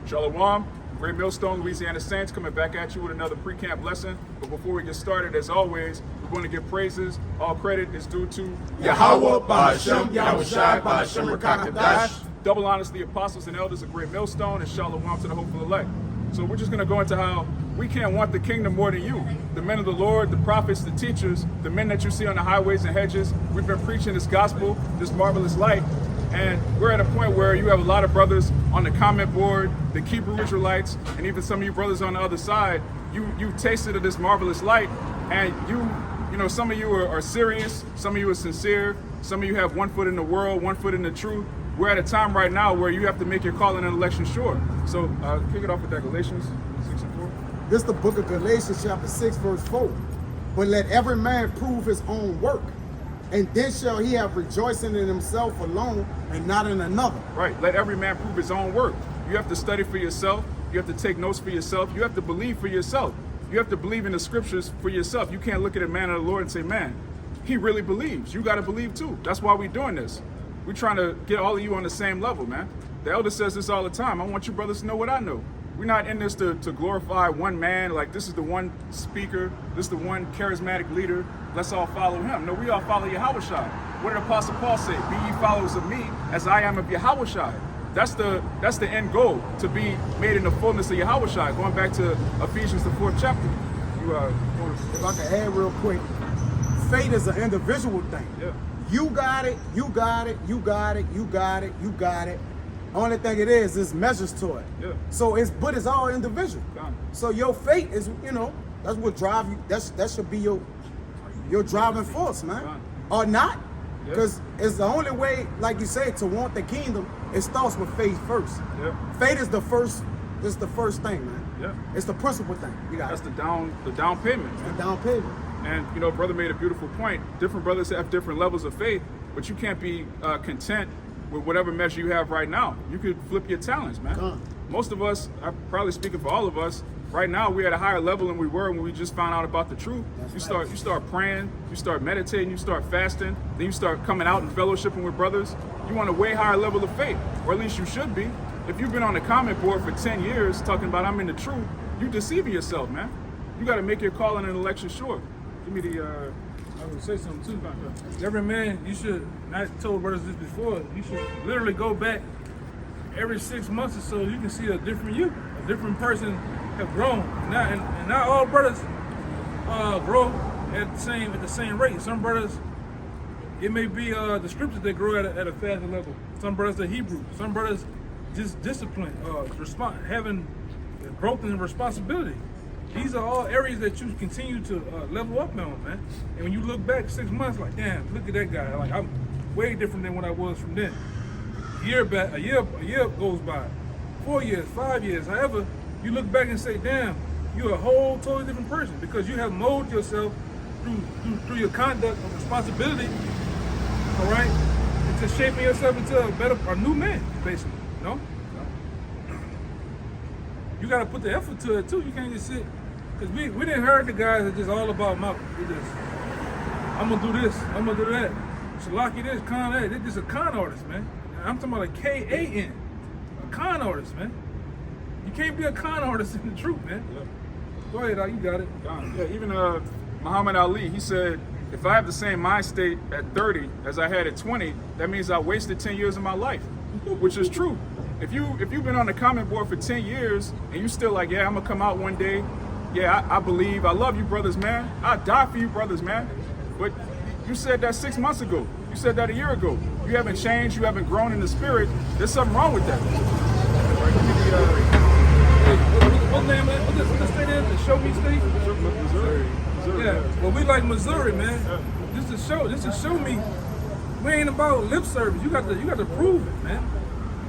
Shalom, Great Millstone, Louisiana Saints, coming back at you with another pre-camp lesson. But before we get started, as always, we're going to give praises. All credit is due to Yahweh, Ba'ashem, Yahushai, Ba'ashem, Rakakadash. Double honors to the apostles and elders of Great Millstone, and Shalom to the hopeful elect. So we're just going to go into how we can't want the kingdom more than you. The men of the Lord, the prophets, the teachers, the men that you see on the highways and hedges. We've been preaching this gospel, this marvelous light. And we're at a point where you have a lot of brothers on the comment board, the Hebrew Israelites, and even some of you brothers on the other side. You tasted of this marvelous light, and you know, some of you are serious, some of you are sincere, some of you have 1 foot in the world, 1 foot in the truth. We're at a time right now where you have to make your calling and election sure. So kick it off with that Galatians 6 and 4. This is the book of Galatians chapter 6 verse 4. But let every man prove his own work, and then shall he have rejoicing in himself alone and not in another. Right, let every man prove his own work. You have to study for yourself. You have to take notes for yourself. You have to believe for yourself. You have to believe in the scriptures for yourself. You can't look at a man of the Lord and say, man, he really believes. You got to believe too. That's why we're doing this. We're trying to get all of you on the same level, man. The elder says this all the time. I want you brothers to know what I know. We're not in this to glorify one man, like this is the one speaker, this is the one charismatic leader, let's all follow him. No, we all follow Yahushai. What did Apostle Paul say? Be ye followers of me as I am of Yahushai. That's the end goal, to be made in the fullness of Yahushai. Going back to Ephesians, the 4th chapter. If I can add real quick, faith is an individual thing. Yeah. You got it, you got it, you got it, you got it, you got it. Only thing it is measures to it. Yeah. So it's all individual. Done. So your faith is, that's what drive you. That should be your driving force, man. Done. Or not, Yeah. because it's the only way, like you say, to want the kingdom. It starts with faith first. Yeah. Faith is the first. It's the first thing, man. Yeah. It's the principal thing. You got That's it. the down payment. The down payment. And brother made a beautiful point. Different brothers have different levels of faith, but you can't be content with whatever measure you have right now. You could flip your talents, man. Most of us, I'm probably speaking for all of us, right now we're at a higher level than we were when we just found out about the truth. You start praying, you start meditating, you start fasting, then you start coming out and fellowshipping with brothers. You want a way higher level of faith, or at least you should be. If you've been on the comment board for 10 years talking about I'm in the truth, you're deceiving yourself, man. You got to make your calling and election sure. Give me the I would say something too. Every man, you should, I told brothers this before, you should literally go back every 6 months or so. You can see a different you, a different person have grown. And not all brothers grow at the same rate. Some brothers, it may be the scriptures that grow at a faster level. Some brothers are Hebrew. Some brothers just discipline, having growth and responsibility. These are all areas that you continue to level up on, man. And when you look back 6 months, like, damn, look at that guy. Like, I'm way different than what I was from then. A year goes by, 4 years, 5 years. However, you look back and say, damn, you're a whole totally different person because you have molded yourself through your conduct of responsibility, all right, into shaping yourself into a new man, basically, you know? You got to put the effort to it too. You can't just sit, because we didn't heard the guys that just all about mouth. I'm gonna do this, I'm gonna do that. Shalaki this, con that. They're just a con artist, man. I'm talking about a K-A-N, a con artist, man. You can't be a con artist in the truth, man. Yeah. Go ahead, you got it. Yeah, even Muhammad Ali, he said, if I have the same mind state at 30 as I had at 20, that means I wasted 10 years of my life, which is true. If you've been on the comment board for 10 years and you still like, yeah, I'm gonna come out one day. Yeah, I believe. I love you, brothers, man. I die for you, brothers, man. But you said that 6 months ago. You said that a year ago. You haven't changed. You haven't grown in the spirit. There's something wrong with that. What's the state is? The Show Me State? Missouri. Yeah. Well, we like Missouri, man. This is show me. We ain't about lip service. You got to prove it, man.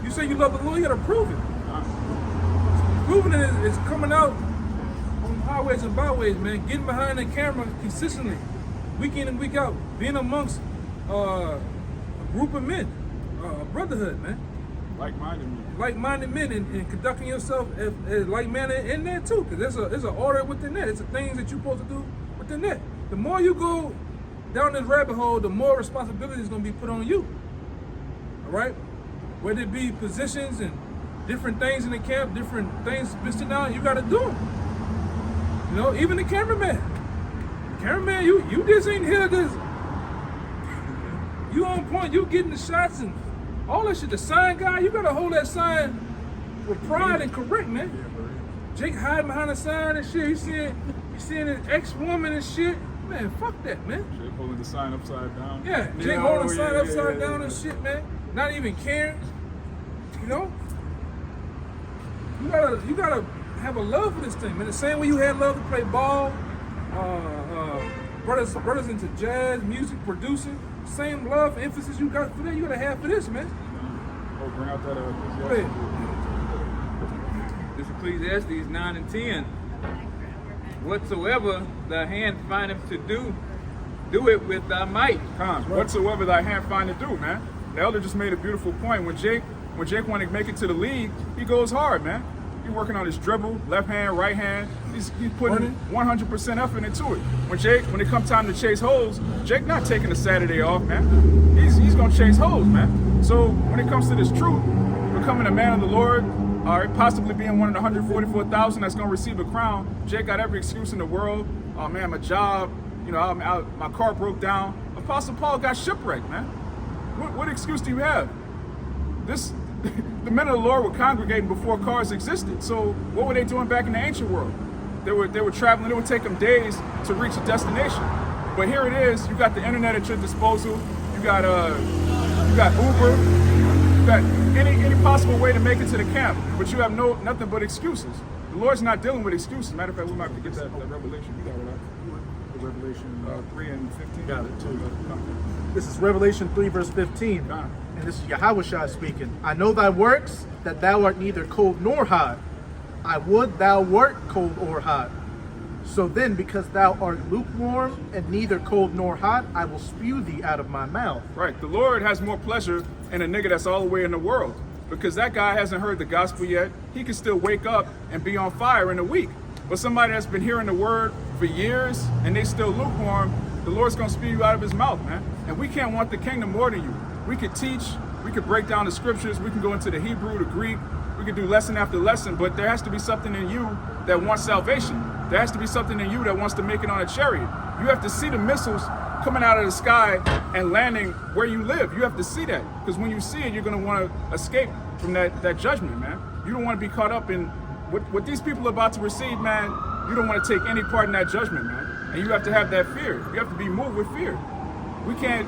You say you love the Lord, you got to prove it. Proving it is coming out on highways and byways, man. Getting behind the camera consistently, week in and week out. Being amongst a group of men, a brotherhood, man. Like-minded men, and conducting yourself as like-minded in there too, because there's an order within that. It's the things that you're supposed to do within that. The more you go down this rabbit hole, the more responsibility is going to be put on you. All right, whether it be positions and different things in the camp, different things been sitting down, you gotta do them. You know, even the cameraman. Cameraman, you just ain't here this. You on point, you getting the shots and all that shit. The sign guy, you gotta hold that sign with pride and correct, man. Jake hiding behind the sign and shit. He's seeing an ex-woman and shit. Man, fuck that, man. Jake holding the sign upside down. Yeah, Jake holding the sign upside down and shit, man. Not even caring. You know? You gotta have a love for this thing, man. The same way you had love to play ball, brothers into jazz, music, producing. Same love, emphasis you got for that, you gotta have for this, man. Oh, bring out that Go ahead. This Ecclesiastes 9 and 10. Whatsoever thy hand findeth to do, do it with thy might. Whatsoever thy hand find to do, man. The elder just made a beautiful point. When Jake wanted to make it to the league, he goes hard, man. He's working on his dribble, left hand, right hand. He's putting 100% effort into it. When it comes time to chase holes, Jake not taking a Saturday off, man. He's gonna chase holes, man. So when it comes to this truth, becoming a man of the Lord, all right, possibly being one of the 144,000 that's gonna receive a crown, Jake got every excuse in the world. Oh man, my job, you know, my car broke down. Apostle Paul got shipwrecked, man. What excuse do you have? The men of the Lord were congregating before cars existed. So what were they doing back in the ancient world? They were traveling. It would take them days to reach a destination. But here it is. You got the internet at your disposal. You got Uber. You got any possible way to make it to the camp. But you have nothing but excuses. The Lord's not dealing with excuses. Matter of fact, we might have to get that Revelation. You got it, right? The Revelation 3 and 15. Got it too. This is Revelation 3 verse 15. And this is Yahushua speaking. I know thy works, that thou art neither cold nor hot. I would thou wert cold or hot. So then, because thou art lukewarm and neither cold nor hot, I will spew thee out of my mouth. Right. The Lord has more pleasure in a nigga that's all the way in the world. Because that guy hasn't heard the gospel yet. He can still wake up and be on fire in a week. But somebody that's been hearing the word for years and they still lukewarm, the Lord's gonna spew you out of his mouth, man. And we can't want the kingdom more than you. We could teach, we could break down the scriptures, we can go into the Hebrew, the Greek, we could do lesson after lesson, but there has to be something in you that wants salvation. There has to be something in you that wants to make it on a chariot. You have to see the missiles coming out of the sky and landing where you live. You have to see that, because when you see it, you're gonna wanna escape from that judgment, man. You don't wanna be caught up in what these people are about to receive, man. You don't wanna take any part in that judgment, man. And you have to have that fear. You have to be moved with fear. We can't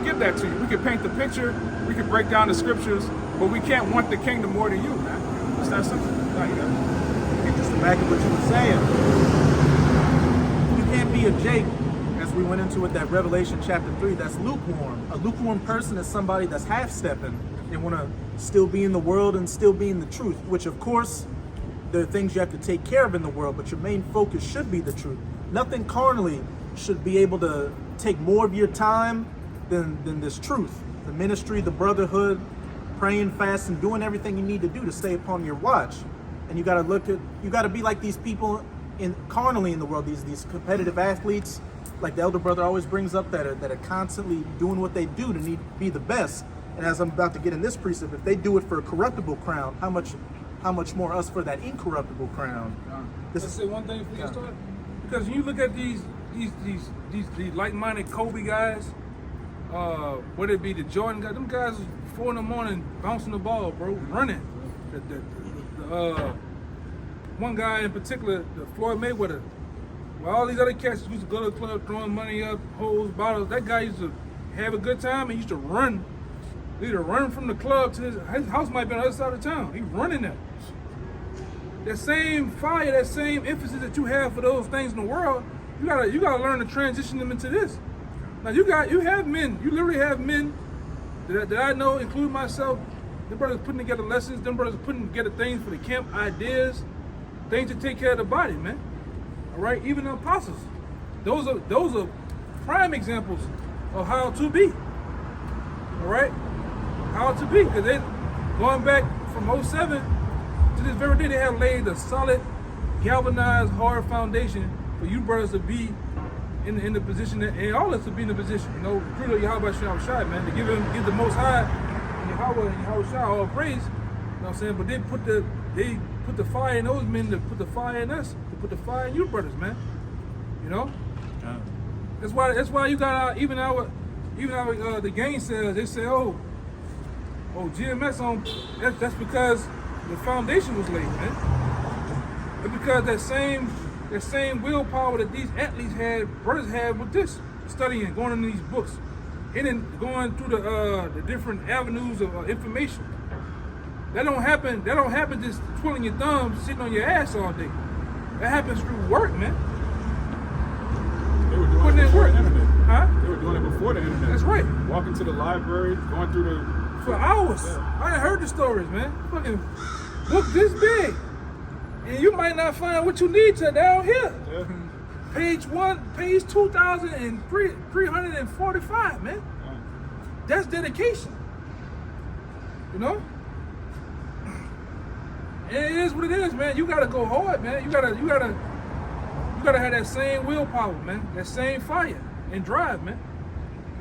give that to you. We can paint the picture, we can break down the scriptures, but we can't want the kingdom more than you, man. It's that simple. No, you got it. Just to back up what you were saying. You can't be a Jake, as we went into it, that Revelation chapter 3, that's lukewarm. A lukewarm person is somebody that's half-stepping. They want to still be in the world and still be in the truth, which of course, there are things you have to take care of in the world, but your main focus should be the truth. Nothing carnally should be able to take more of your time than this truth. The ministry, the brotherhood, praying, fasting, doing everything you need to do to stay upon your watch. And you got to be like these people carnally in the world, these competitive athletes, like the elder brother always brings up, that are constantly doing what they do to be the best. And as I'm about to get in this precept, if they do it for a corruptible crown, how much more us for that incorruptible crown? Let's say one thing before you start. Because when you look at these like-minded Kobe guys, whether it be the Jordan guys, them guys was 4 in the morning bouncing the ball, bro, running. One guy in particular, the Floyd Mayweather, while all these other cats used to go to the club throwing money up, holes, bottles, that guy used to have a good time and used to run. Either run from the club to his house might be on the other side of town. He running there. That same fire, that same emphasis that you have for those things in the world, you gotta learn to transition them into this. Now you literally have men that I know, including myself. Them brothers putting together lessons, them brothers putting together things for the camp, ideas, things to take care of the body, man. All right, even the apostles. Those are prime examples of how to be. All right, how to be, because they going back from 07 to this very day, they have laid a solid, galvanized, hard foundation for you brothers to be in the position that, and all of us to be in the position. You know, through Yahweh Shai, man, to give the Most High and Yahweh Shai all praise. what I'm saying? But they put the fire in those men to put the fire in us, to put the fire in you brothers, man. You know? That's why you got even our the gang says, they say, oh GMS on that's because the foundation was laid, man. And because that same willpower that these athletes had, brothers had with this, studying, going into these books, and then going through the different avenues of information. That don't happen just twiddling your thumbs, sitting on your ass all day. That happens through work, man. They were doing Putting it in before work. the internet. Huh? They were doing it before the internet. That's right. Walking to the library, going through the... For hours. Yeah. I done heard the stories, man. Fucking book this big. And you might not find what you need till down here. Yeah. Page 2,345, man. That's dedication. You know? And it is what it is, man. You gotta go hard, man. You gotta have that same willpower, man. That same fire and drive, man.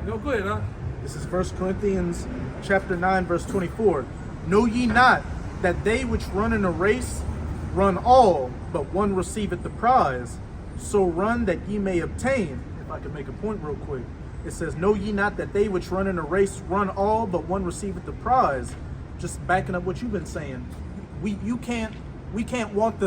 You know, go ahead, huh? This is 1 Corinthians chapter 9, verse 24. Know ye not that they which run in a race run all, but one receiveth the prize? So run that ye may obtain. If I could make a point real quick. It says, know ye not that they which run in a race run all, but one receiveth the prize? Just backing up what you've been saying. We can't want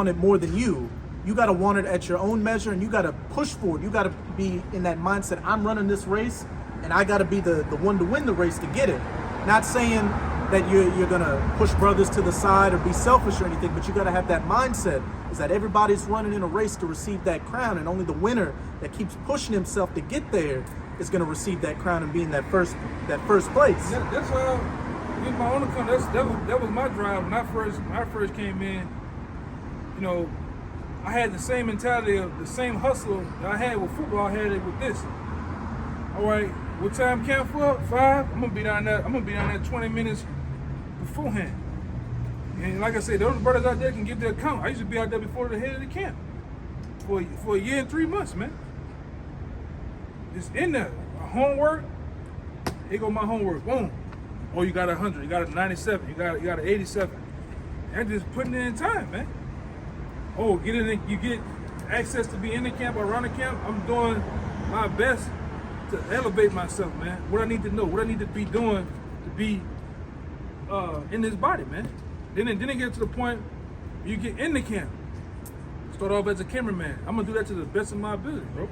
it more than you. You gotta want it at your own measure, and you gotta push for it. You gotta be in that mindset, I'm running this race, and I gotta be the one to win the race to get it. Not saying that you're gonna push brothers to the side or be selfish or anything, but you gotta have that mindset, is that everybody's running in a race to receive that crown, and only the winner that keeps pushing himself to get there is gonna receive that crown and be in that first place. That's why, with my own account, that was my drive when I first came in. You know, I had the same mentality of the same hustle that I had with football. I had it with this. All right, what time camp for? 5. I'm gonna be down there 20 minutes beforehand. And like I said, those brothers out there can get their account. I used to be out there before the head of the camp for a year and 3 months, man. It's in there. My homework. Here go my homework. Boom. Oh, you got 100. You got a 97. You got an 87. And just putting it in time, man. Oh, you get access to be in the camp or around the camp. I'm doing my best to elevate myself, man. What I need to know, what I need to be doing to be in this body, man. Then it get to the point where you get in the camp. Start off as a cameraman. I'm gonna do that to the best of my ability, bro.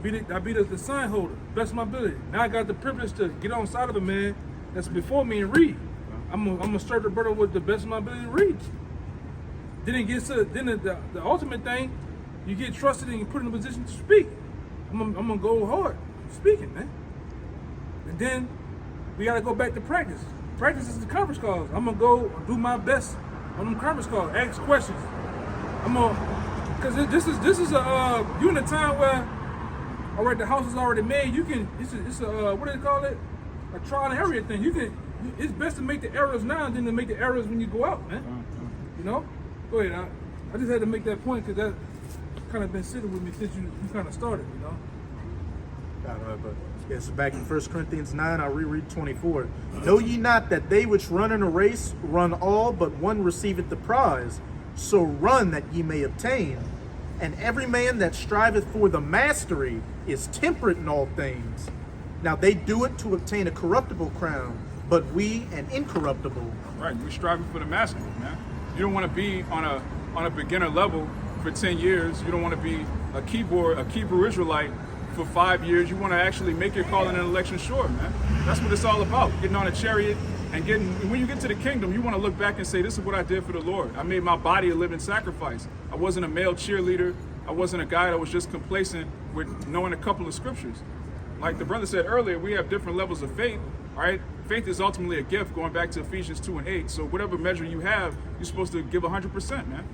I be the sign holder, best of my ability. Now I got the privilege to get on side of a man that's before me and read. I'm gonna start the brother with the best of my ability to read. Then it gets to the ultimate thing. You get trusted and you put in a position to speak. I'm gonna go hard speaking, man. And then we gotta go back to practice. Practice is the conference calls. I'm gonna go do my best on them conference calls. Ask questions. Because this is you in a time where, all right, the house is already made. You can it's a what do they call it? A trial and error thing. It's best to make the errors now than to make the errors when you go out, man. You know. Go ahead. I just had to make that point because that kind of been sitting with me since you kind of started, you know. But yes, back in 1 Corinthians 9, I'll reread 24. Know ye not that they which run in a race run all, but one receiveth the prize? So run that ye may obtain. And every man that striveth for the mastery is temperate in all things. Now they do it to obtain a corruptible crown, but we an incorruptible. Right, we're striving for the mastery, man. You don't want to be on a beginner level for 10 years. You don't want to be a Hebrew Israelite for 5 years. You want to actually make your calling and election sure, man. That's what it's all about. Getting on a chariot and when you get to the kingdom, you want to look back and say, this is what I did for the Lord. I made my body a living sacrifice. I wasn't a male cheerleader. I wasn't a guy that was just complacent with knowing a couple of scriptures. Like the brother said earlier, we have different levels of faith, all right? Faith is ultimately a gift, going back to Ephesians 2:8. So whatever measure you have, you're supposed to give 100%, man.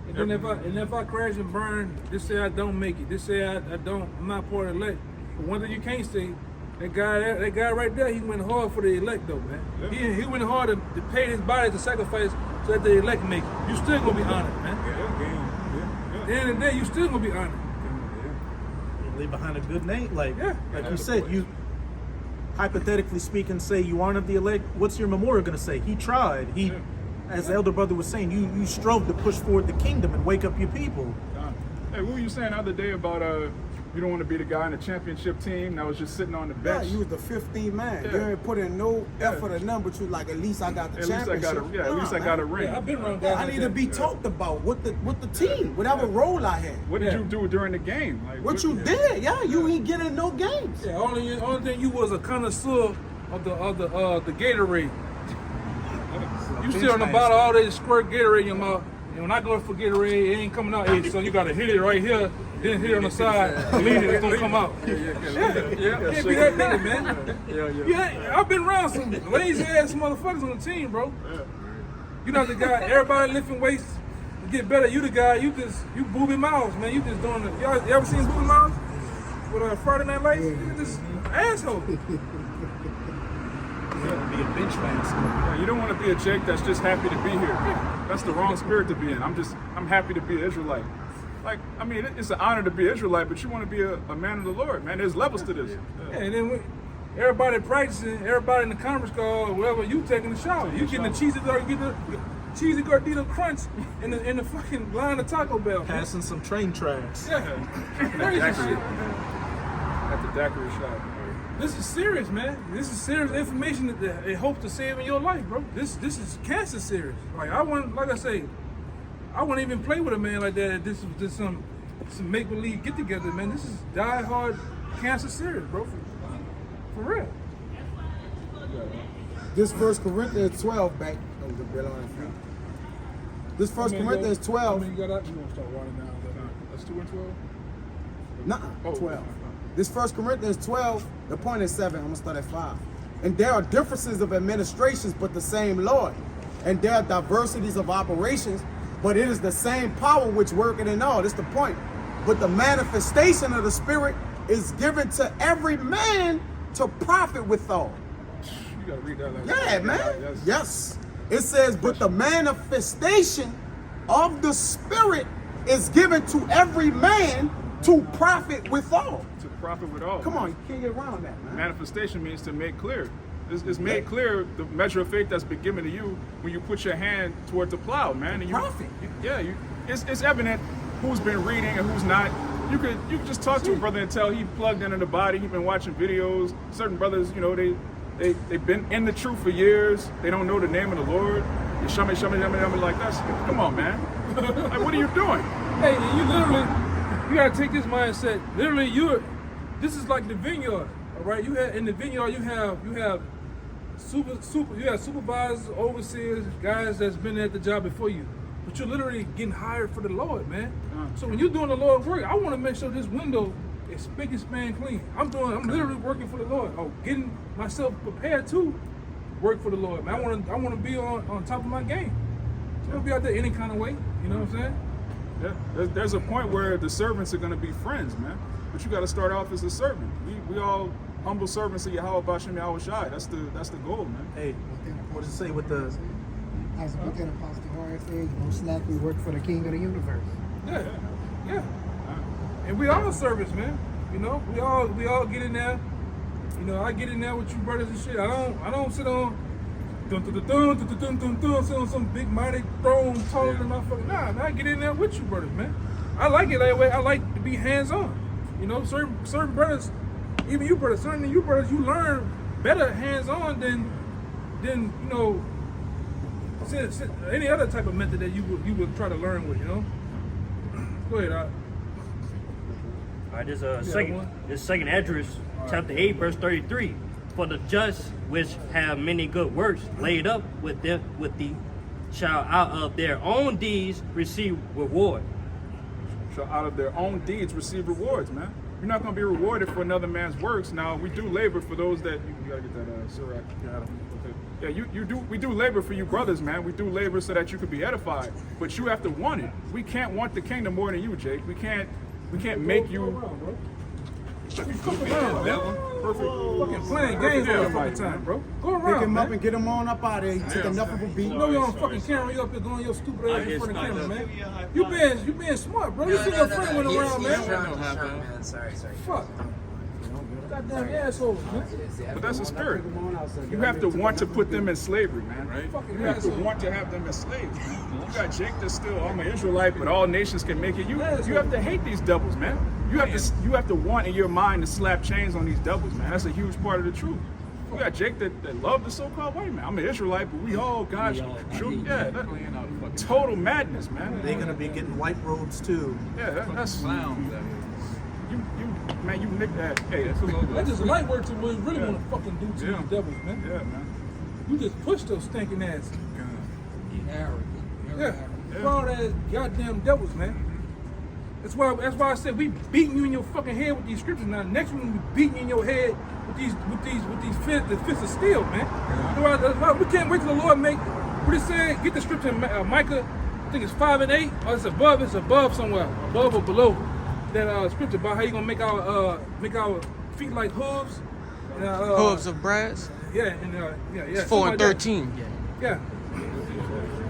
And then if I crash and burn, just say I don't make it. Just say I'm not part of the elect. But one thing you can't say, that guy right there, he went hard for the elect though, man. Yeah. He went hard to pay his body to sacrifice so that the elect make it. You still gonna be honored, man. Yeah. At the end of the day, you still gonna be honored. You leave behind a good name, like Yeah. you said. hypothetically speaking, say you aren't of the elect, what's your memorial going to say? He tried. He, as the elder brother was saying, you strove to push forward the kingdom and wake up your people. Hey, what were you saying the other day about you don't want to be the guy in the championship team that was just sitting on the Yeah, bench? you was the 15th man. Yeah. You ain't put in no effort or number, but you like, at least I got the At least I championship. got a at least I got a ring. Yeah, I've been around Yeah, guys I like need to that. be talked about with the team, whatever role I had. What did Yeah. you do during the game? Like, What you did, yeah, you ain't getting no games. Yeah, only thing you was a connoisseur of the Gatorade. You sit on the bottle all day, squirt Gatorade in your mouth. And when I go for Gatorade, it ain't coming out. Hey, so you gotta hit it right here, then hit it on the side, and lean it, it's gonna come out. Yeah. Can't be that nigga, man. Yeah, I've been around some lazy ass motherfuckers on the team, bro. You not the guy, everybody lifting weights to get better. You the guy, you Booby Miles, man. You just doing it. Y'all you ever seen Booby Miles? With Friday Night Lights? You just asshole. Be a bench master. Yeah, you don't want to be a Jake that's just happy to be here. That's the wrong spirit to be in. I'm happy to be an Israelite. Like, I mean, it's an honor to be an Israelite, but you want to be a man of the Lord, man. There's levels to this. Yeah, and then everybody practicing, everybody in the conference call, or whatever, you taking the shower. You getting the cheesy gordita crunch in the fucking line of Taco Bell. Passing some train tracks. Yeah, crazy shit. At the daiquiri shop. This is serious, man. This is serious information that they hope to save in your life, bro. This is cancer serious. Like I wouldn't even play with a man like that. This was just some make believe get together, man. This is die hard cancer serious, bro. For real. This 1 Corinthians 12 back. This 1 Corinthians 12. You gonna start running down. That's 2 and 12. Nuh-uh, Oh, 12. This 1 Corinthians 12, the point is 7. I'm going to start at 5. And there are differences of administrations, but the same Lord. And there are diversities of operations, but it is the same power which worketh in all. That's the point. But the manifestation of the Spirit is given to every man to profit withal. You gotta read that. Like Yeah, man. Yes. It says, but the manifestation of the Spirit is given to every man to profit withal. To profit with all. Come on, you can't get around that, man. Manifestation means to make clear. It's made clear the measure of faith that's been given to you when you put your hand toward the plow, man. And you, Profit. It's evident who's been reading and who's not. You could just talk to a brother and tell he plugged into the body. He's been watching videos. Certain brothers, they've been in the truth for years. They don't know the name of the Lord. You shummy like that's. Come on, man. Like, what are you doing? Hey, you gotta take this mindset. Literally, this is like the vineyard, all right? In the vineyard, you have supervisors, overseers, guys that's been at the job before you. But you're literally getting hired for the Lord, man. So when you're doing the Lord's work, I want to make sure this window is spick and span clean. I'm literally working for the Lord. Getting myself prepared to work for the Lord, man. I want to be on top of my game. So I'll be out there any kind of way. You know what I'm saying? Yeah, there's a point where the servants are going to be friends, man. But you got to start off as a servant. We all humble servants of Yahweh Bashem Yahweh Shai. That's the goal, man. Hey, what does it say with the? As what that Apostle Horace said, most likely work for the King of the universe. Yeah. And we all servants, man. You know, we all get in there. You know, I get in there with you brothers and shit. I don't sit on sit on some big mighty throne taller than my fucking. Nah, man, I get in there with you brothers, man. I like it that way. I like to be hands on. You know, certain brothers, even you brothers, you learn better hands on than any other type of method that you would try to learn with. You know. Go ahead, All right, this second address, chapter 8, verse 33. For the just which have many good works laid up with the shall out of their own deeds receive reward. Shall out of their own deeds receive rewards, man. You're not going to be rewarded for another man's works. Now, we do labor for those that you got to get that Sirach. Yeah, we do labor for you brothers, man. We do labor so that you could be edified. But you have to want it. We can't want the kingdom more than you, Jake. We can't make you. Fucking playing games all the fucking time, bro. Go around, Pick him man. up and get him on up out of there. You take enough of a beat. You know you're on fucking camera. You up here going your stupid ass in front of the camera, man. You being smart, bro. You see your friend went around, man. Sorry. Fuck. Goddamn assholes, man. But that's a spirit. You have to want to put them in slavery, man. Right? You have to want to have them as slaves, man. You got Jake that's still, I'm an Israelite, but all nations can make it. You have to hate these devils, man. You have to want in your mind to slap chains on these devils, man. That's a huge part of the truth. You got Jake that love the so-called white man. I'm an Israelite, but we all God's truth. Yeah, total madness, man. They're gonna be getting white robes too. Yeah, that's clowns. You nick that. Hey, that's a little. That's just light work to what you really want to fucking do to these devils, man. Yeah, man. You just push those stinking asses. Yeah. All that goddamn devils, man. That's why I said we beating you in your fucking head with these scriptures. Now next one we beating you in your head with these fists of steel, man. That's why we can't wait till the Lord make what He said. Get the scripture in Micah, I think it's 5 and 8, or it's above somewhere, above or below that scripture about how you gonna make our feet like hooves. And, Hooves of brass. Yeah, and yeah. It's 4 and 13. Yeah.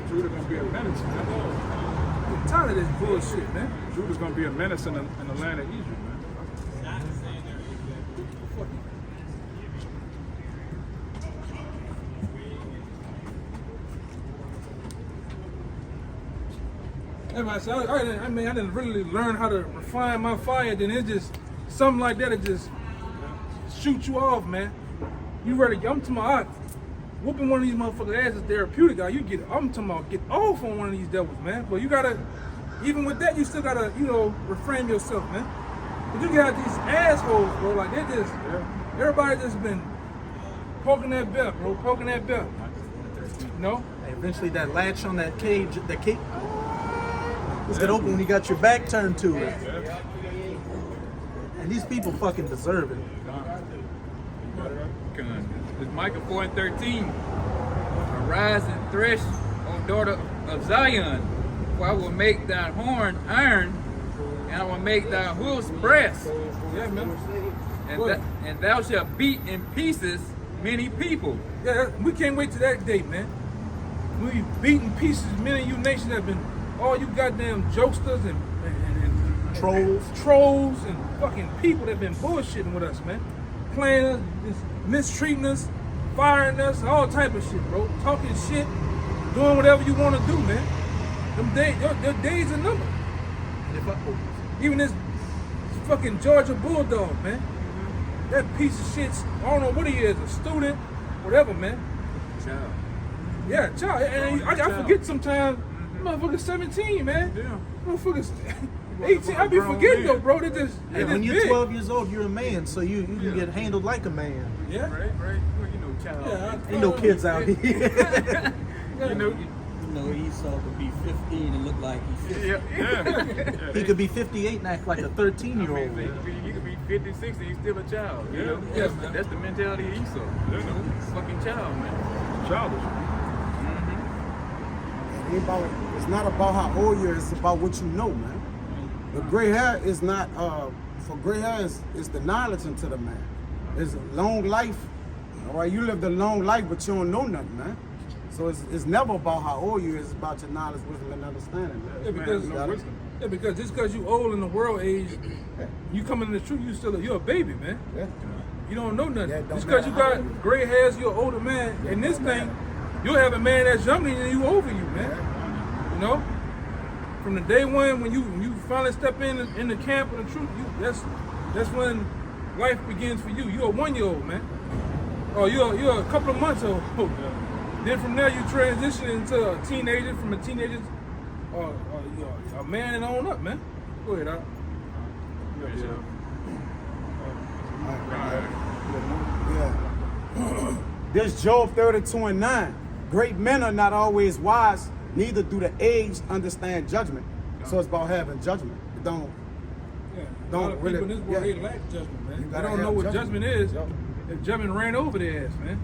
Judah gonna be a menace, man. I'm tired of this bullshit, man. Judah's gonna be a menace in the land of Egypt, man. I mean, I didn't really learn how to refine my fire. Then it's just something like that. It just shoot you off, man. You ready? I'm talking about whooping one of these motherfuckers' asses therapeutic. I'm talking about get off on one of these devils, man. But you gotta, even with that, you still gotta, reframe yourself, man. But you got these assholes, bro. Like they just, everybody just been poking that belt, bro. Poking that belt. Eventually, that latch on that cage, it's gonna open when you got your back turned to it. And these people fucking deserve it. It's Micah 4 and 13. Arise and thresh, O daughter of Zion, for I will make thy horn iron, and I will make thy hoofs brass. Yeah, man. And thou shalt beat in pieces many people. Yeah, we can't wait to that day, man. We beating pieces many of you nations that have been all you goddamn jokesters and trolls and fucking people that been bullshitting with us, man. Playing us, mistreating us, firing us, all type of shit, bro. Talking shit, doing whatever you want to do, man. Your days are numbered. Even this fucking Georgia Bulldog, man. That piece of shit, I don't know what he is, a student, whatever, man. Child. Yeah, child. And I forget sometimes, motherfucker's 17, man. Yeah. Motherfuckers 18. I be forgetting though, bro. They just When you're big. 12 years old, you're a man, so you can get handled like a man. Yeah. Right. Well, child. Yeah, Ain't no kids out here. Esau could be 15 and look like he's 50. Yeah. He could be 58 and act like a 13-year-old. You could be 50, 60, he's still a child. That's the mentality of Esau. Fucking child, man. Childish. It's not about how old you are, it's about what you know, man. The gray hair is not, for gray hair is the knowledge into the man. It's a long life, all right? You lived a long life, but you don't know nothing, man. So it's never about how old you are, it's about your knowledge, wisdom, and understanding, man. Because just because you old in the world age, you coming in the truth, you're a baby, man. Yeah. You don't know nothing. Yeah, just because you got gray hairs, you're an older man. And this thing, you'll have a man that's younger than you over you, man. You know? From the day one when you finally step in the camp of the truth, that's when life begins for you. You're a 1-year-old, man. Or you're a couple of months old. Then from there you transition into a teenager, from a teenager you're a man and on up, man. Go ahead, Al. Yeah. This Job 32 and 9. Great men are not always wise, neither do the aged understand judgment. So it's about having judgment. It don't a lot of people in this world, they lack judgment, man. They don't know what judgment is. If judgment ran over their ass, man.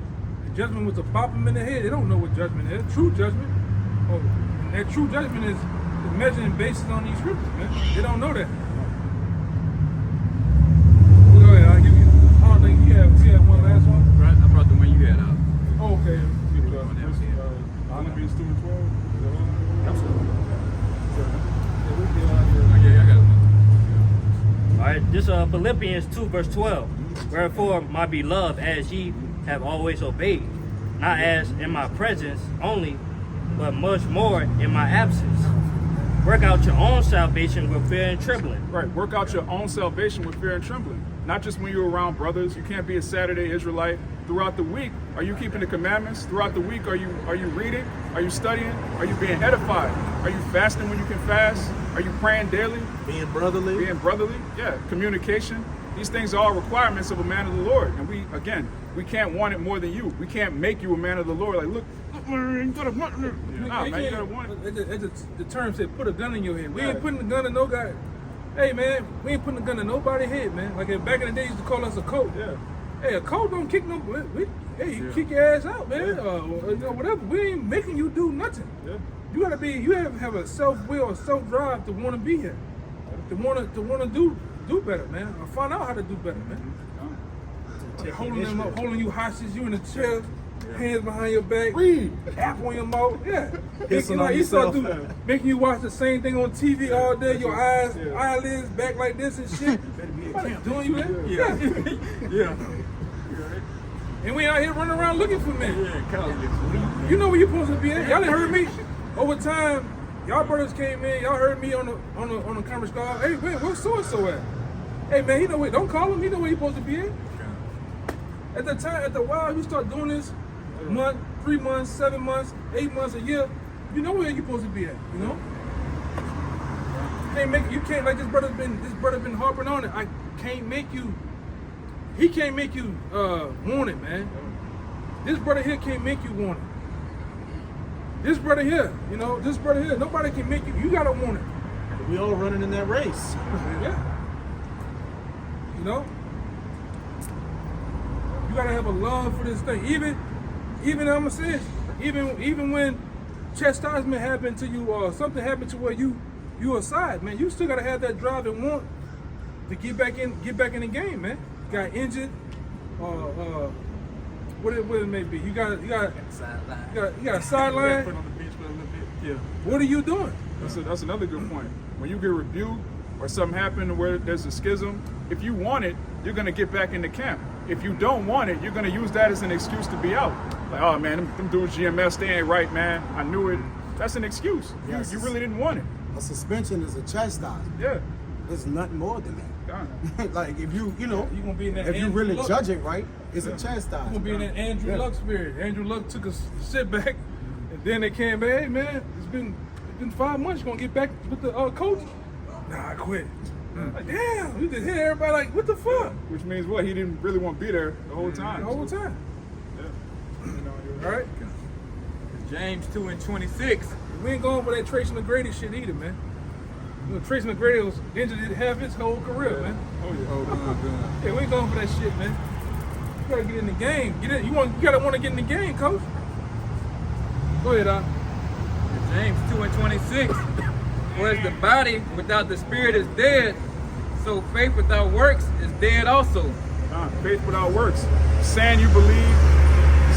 If judgment was to bop them in the head, they don't know what judgment is. True judgment. And that true judgment is measuring based on these scriptures, man. They don't know that. Go ahead, I'll give you. I don't think you have one last one. Right, I brought the one you had out. Oh, okay. I'm being student 12. Yeah, I got one. All right, this Philippians 2 verse 12. Wherefore, my beloved, as ye have always obeyed, not as in my presence only, but much more in my absence. Work out your own salvation with fear and trembling. Right. Work out your own salvation with fear and trembling. Not just when you're around brothers. You can't be a Saturday Israelite. Throughout the week, are you keeping the commandments? Throughout the week, are you reading? Are you studying? Are you being edified? Are you fasting when you can fast? Are you praying daily? Being brotherly. Being brotherly? Yeah. Communication. These things are all requirements of a man of the Lord. And we can't want it more than you. We can't make you a man of the Lord. Like, look, man, you gotta want it. Nah, man, you gotta want it. The term said, put a gun in your head. We ain't putting a gun in no guy. Hey, man, we ain't putting a gun in nobody's head, man. Like back in the day, used to call us a coat. Yeah. Hey, a coat don't kick no. You kick your ass out, man. Whatever. We ain't making you do nothing. Yeah. You gotta be. You have a self will, a self drive to want to be here, to want to do better, man. Or find out how to do better, man. Holding them up, holding you hostage, you in the chair, hands behind your back, app on your mouth, making you watch the same thing on TV all day, your eyelids back like this and shit. Doing you that? Yeah. And we out here running around looking for men. You know where you're supposed to be at. Y'all done heard me. Over time, y'all brothers came in, y'all heard me on the conference call. Hey man, where's so-and-so at? Hey man, he know where, don't call him, he know where he's supposed to be at. At the while you start doing this, month, 3 months, 7 months, 8 months, a year, you know where you're supposed to be at, you know? You can't like this brother been harping on it. He can't make you want it, man. This brother here can't make you want it. This brother here, nobody can make you, you gotta want it. We all running in that race. Yeah. You know? You gotta have a love for this thing. Even I'm gonna say this, even when chastisement happened to you or something happened to where you aside, man, you still gotta have that drive and want to get back in the game, man. You got injured, what it may be. You got a sideline. Put on the bench for a little bit. Yeah. What are you doing? That's another good point. When you get rebuked or something happened where there's a schism, if you want it, you're gonna get back in the camp. If you don't want it, you're gonna use that as an excuse to be out. Like, oh man, them dudes GMS, they ain't right, man. I knew it. That's an excuse. Yes. You really didn't want it. A suspension is a chastisement. Yeah. There's nothing more than that. God. Like if you gonna be in that if you Andrew really Luck. judge it right, it's a chastisement. You're gonna be in that Andrew Luck spirit. Andrew Luck took a sit back, and then they came back. Hey man, it's been 5 months. You gonna get back with the coach? Nah, I quit. Like, damn, you just hit everybody like, what the fuck? Which means what? He didn't really want to be there the whole time. The whole time. Yeah. All right. James 2:26. We ain't going for that Tracy McGrady shit either, man. You know, Tracy McGrady was injured half his whole career, man. Oh yeah. Yeah, we ain't going for that shit, man. You gotta get in the game. You gotta want to get in the game, coach. Go ahead, Doc. James 2:26. Whereas the body without the spirit is dead, so faith without works is dead also. Faith without works. Saying you believe,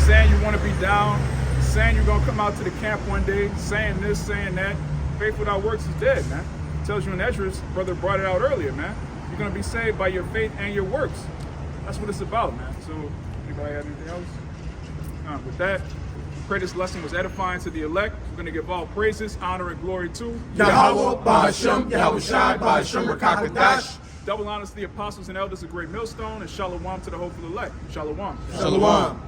saying you want to be down, saying you're gonna come out to the camp one day, saying this, saying that. Faith without works is dead, man. It tells you in Ezra's, brother brought it out earlier, man. You're gonna be saved by your faith and your works. That's what it's about, man. So, anybody have anything else? With that, pray this lesson was edifying to the elect. We're gonna give all praises, honor, and glory to Yahweh, Ba'ashem, Yahweh Shai, Ba'ashem, Rakakadash. double honors to the apostles and elders of Great Millstone, and shalom to the hopeful elect. Shalom. Shalom.